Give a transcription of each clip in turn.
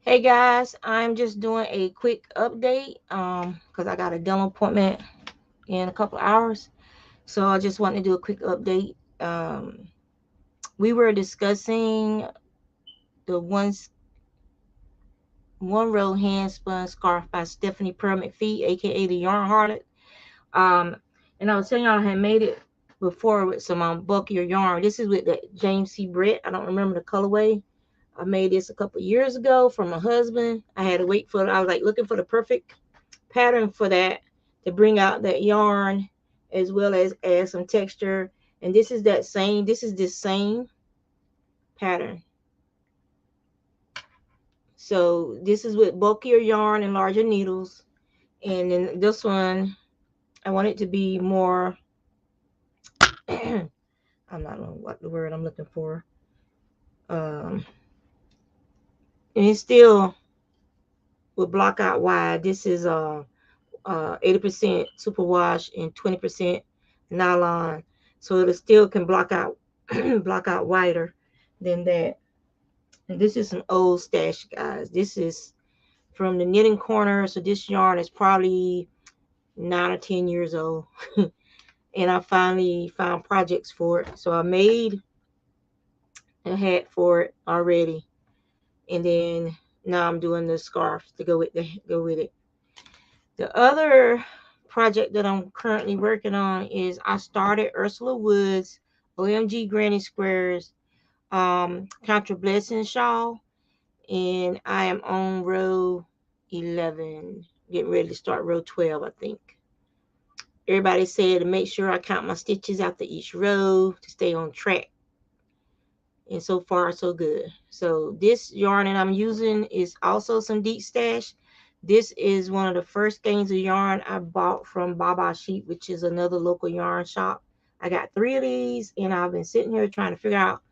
Hey guys, I'm just doing a quick update because I got a dental appointment in a couple hours. So I just want to do a quick update. We were discussing the one row hand spun scarf by Stephanie Pearl McPhee, aka the Yarn Hearted. Um, and I was telling y'all I had made it before with some bulkier yarn. This is with the James C. Brett. I don't remember the colorway. I made this a couple years ago for my husband. I had to wait for it. I was like looking for the perfect pattern for that to bring out that yarn as well as add some texture. And this is the same pattern. So this is with bulkier yarn and larger needles. And then this one, I want it to be more, I'm not know what the word I'm looking for. Um, and it's still with block out wide. This is 80% superwash and 20% nylon, so it still can block out block out wider than that. And this is some old stash, guys. This is from the Knitting Corner, so this yarn is probably 9 or 10 years old. And I finally found projects for it, so I made a hat for it already, and then now I'm doing the scarf to go with it. The other project that I'm currently working on is I started Ursula Woods OMG Granny Squares Contra Blessing shawl, and I am on row 11, getting ready to start row 12, I think. Everybody said to make sure I count my stitches after each row to stay on track, and so far so good. So this yarn that I'm using is also some deep stash. This is one of the first skeins of yarn I bought from Baba Sheep, which is another local yarn shop. I got 3 of these, and I've been sitting here trying to figure out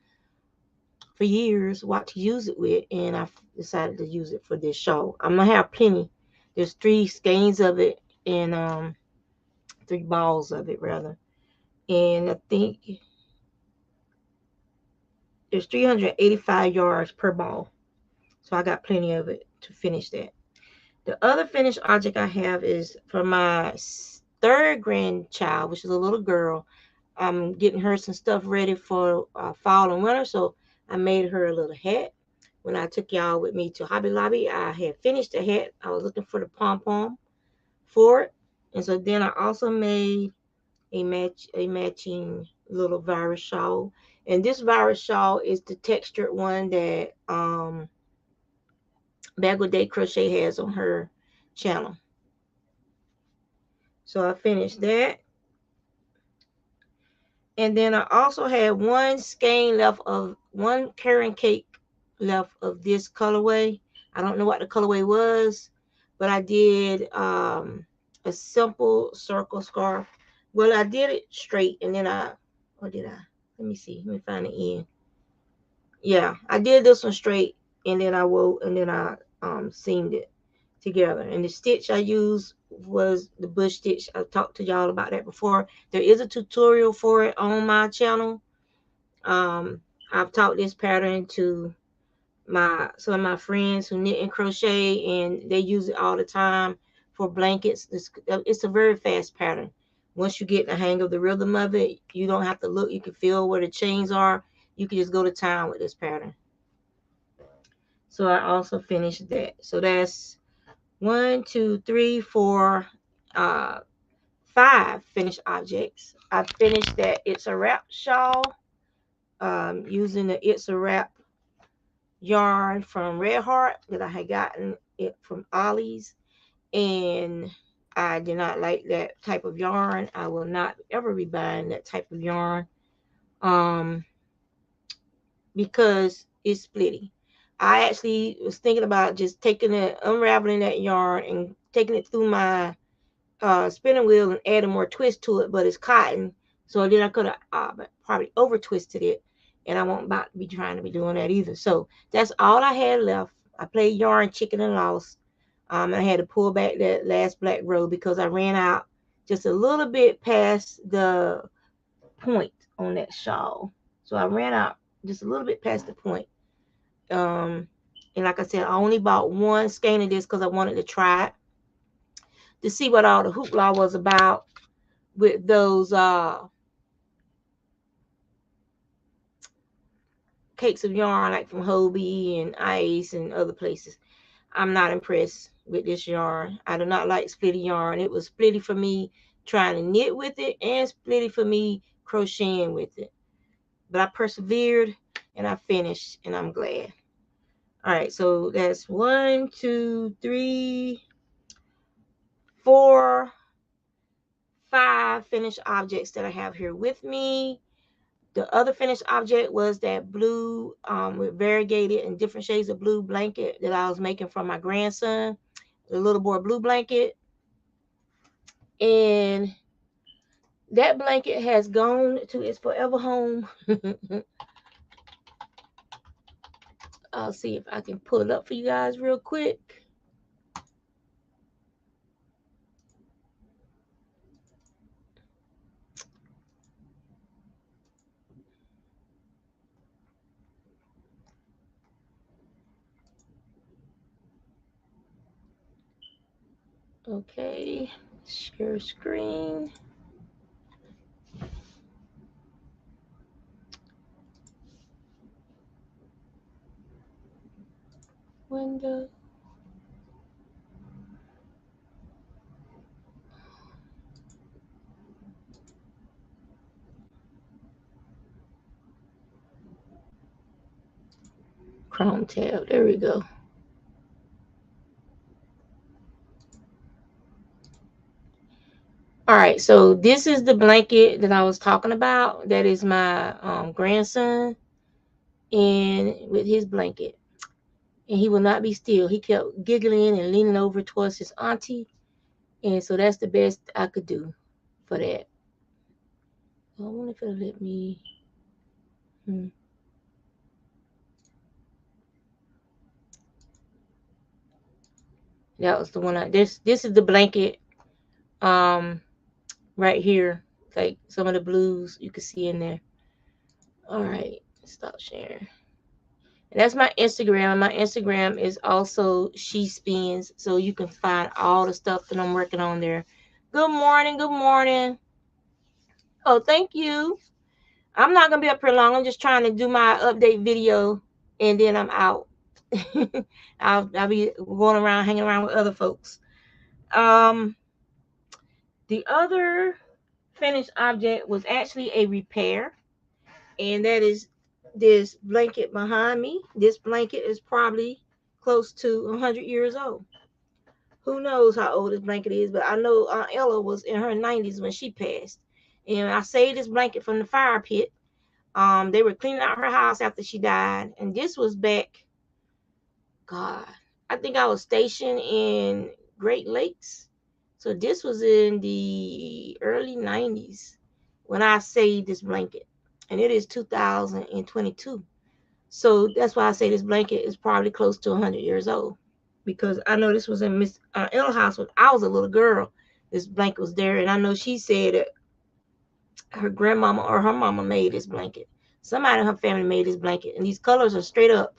for years what to use it with, and I decided to use it for this show. I'm gonna have plenty. There's 3 skeins of it, and 3 balls of it rather, and I think there's 385 yards per ball. So I got plenty of it to finish that. The other finished object I have is for my third grandchild, which is a little girl. I'm getting her some stuff ready for fall and winter, so I made her a little hat. When I took y'all with me to Hobby Lobby, I had finished the hat. I was looking for the pom pom for it, and so then I also made a matching little virus shawl. And this virus shawl is the textured one that Bagel Day Crochet has on her channel. So I finished that. And then I also had one carrot cake left of this colorway. I don't know what the colorway was, but I did a simple circle scarf. Well, I did it straight, and then what did I? Let me see. Let me find the end. Yeah, I did this one straight, and then I wove, and then I seamed it together. And the stitch I used was the bush stitch. I talked to y'all about that before. There is a tutorial for it on my channel. Um, I've taught this pattern to my some of my friends who knit and crochet, and they use it all the time for blankets. It's a very fast pattern. Once you get the hang of the rhythm of it, you don't have to look. You can feel where the chains are. You can just go to town with this pattern. So I also finished that. So that's one, two, three, four, uh, 5 finished objects. I finished that It's a Wrap shawl using the It's a Wrap yarn from Red Heart that I had gotten it from Ollie's, and I did not like that type of yarn. I will not ever be buying that type of yarn um, because it's splitty. I actually was thinking about just taking it, unraveling that yarn and taking it through my spinning wheel and adding more twist to it, but it's cotton. So then I could have probably over twisted it, and I won't about to be trying to be doing that either. So that's all I had left. I played yarn chicken and lost. I had to pull back that last black row because I ran out just a little bit past the point on that shawl. So I ran out just a little bit past the point. Um, And like I said, I only bought one skein of this because I wanted to try it to see what all the hoopla was about with those cakes of yarn, like from Hobie and Ice and other places. I'm not impressed with this yarn. I do not like splitty yarn. It was splitty for me trying to knit with it and splitty for me crocheting with it. But I persevered and I finished, and I'm glad. All right, so that's 4, 5 finished objects that I have here with me. The other finished object was that blue with variegated and different shades of blue blanket that I was making for my grandson, the little boy blue blanket. And that blanket has gone to its forever home. I'll see if I can pull it up for you guys real quick. Okay, share screen. Window. Chrome tab. There we go. All right, so this is the blanket that I was talking about. That is my grandson, and with his blanket. And he will not be still. He kept giggling and leaning over towards his auntie. And so that's the best I could do for that. I wonder if it'll let me. That was the one. This is the blanket. Right here, like some of the blues you can see in there. All right, stop sharing. And that's my Instagram. My Instagram is also She Spins, so you can find all the stuff that I'm working on there. Good morning. Good morning. Oh, thank you. I'm not gonna be up here long. I'm just trying to do my update video, and then I'm out. I'll be going around hanging around with other folks. Um, the other finished object was actually a repair, and that is this blanket behind me. This blanket is probably close to 100 years old. Who knows how old this blanket is, but I know Aunt Ella was in her 90s when she passed. And I saved this blanket from the fire pit. They were cleaning out her house after she died, and this was back, God, I think I was stationed in Great Lakes. So this was in the early 90s when I saved this blanket, and it is 2022. So that's why I say this blanket is probably close to 100 years old, because I know this was in Miss Ella's house when I was a little girl. This blanket was there, and I know she said that her grandmama or her mama made this blanket. Somebody in her family made this blanket, and these colors are straight up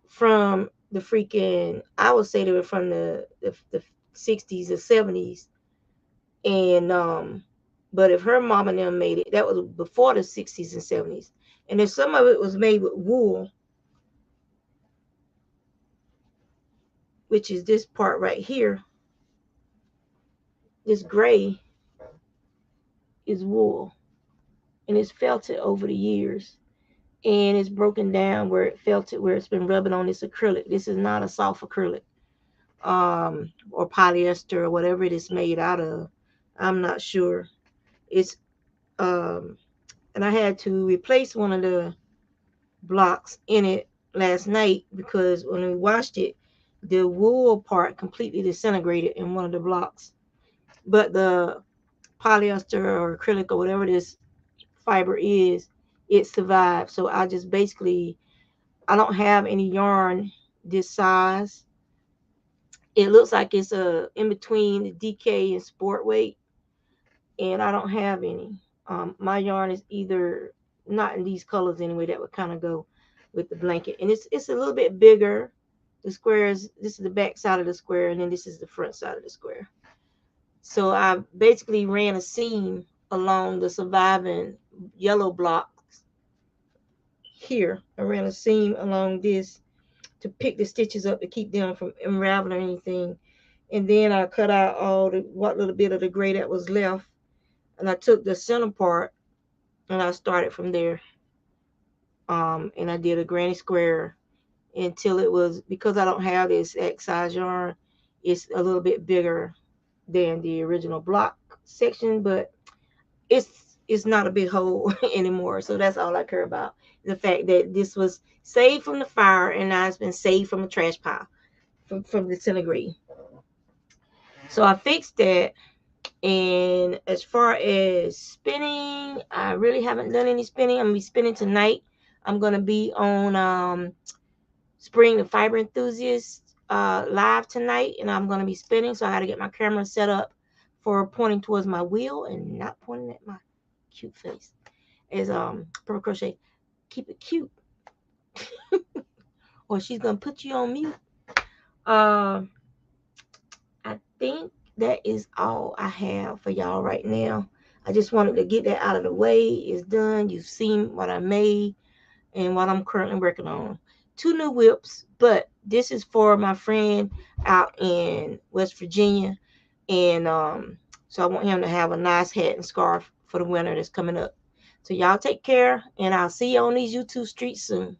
from the freaking, I would say they were from the 60s or 70s. And but if her mom and them made it, that was before the 60s and 70s. And if some of it was made with wool, which is this part right here, this gray is wool, and it's felted over the years, and it's broken down where it felted, where it's been rubbing on this acrylic. This is not a soft acrylic, or polyester or whatever it is made out of. I'm not sure. It's and I had to replace one of the blocks in it last night because when we washed it, the wool part completely disintegrated in one of the blocks. But the polyester or acrylic or whatever this fiber is, it survived. So I just basically, I don't have any yarn this size. It looks like it's in between the DK and sport weight, and I don't have any. My yarn is either not in these colors anyway. That would kind of go. with the blanket. And it's a little bit bigger. The square is, this is the back side of the square, and then this is the front side of the square. So I basically ran a seam along the surviving yellow blocks here. I ran a seam along this to pick the stitches up to keep them from unraveling or anything. And then I cut out all the what little bit of the gray that was left, and I took the center part and I started from there. And I did a granny square until it was, because I don't have this X size yarn, it's a little bit bigger than the original block section, but it's not a big hole anymore. So that's all I care about. The fact that this was saved from the fire and now it's been saved from a trash pile from disintegrating. So I fixed that. And as far as spinning, I really haven't done any spinning. I'm gonna be spinning tonight. I'm gonna be on Spring the Fiber Enthusiast live tonight, and I'm gonna be spinning. So I got to get my camera set up for pointing towards my wheel and not pointing at my cute face. As Pearl Crochet, keep it cute, or she's gonna put you on mute. Uh, I think that is all I have for y'all right now. I just wanted to get that out of the way. It's done. You've seen what I made and what I'm currently working on. Two new whips, but this is for my friend out in West Virginia. And so I want him to have a nice hat and scarf for the winter that's coming up. So y'all take care, and I'll see you on these YouTube streets soon.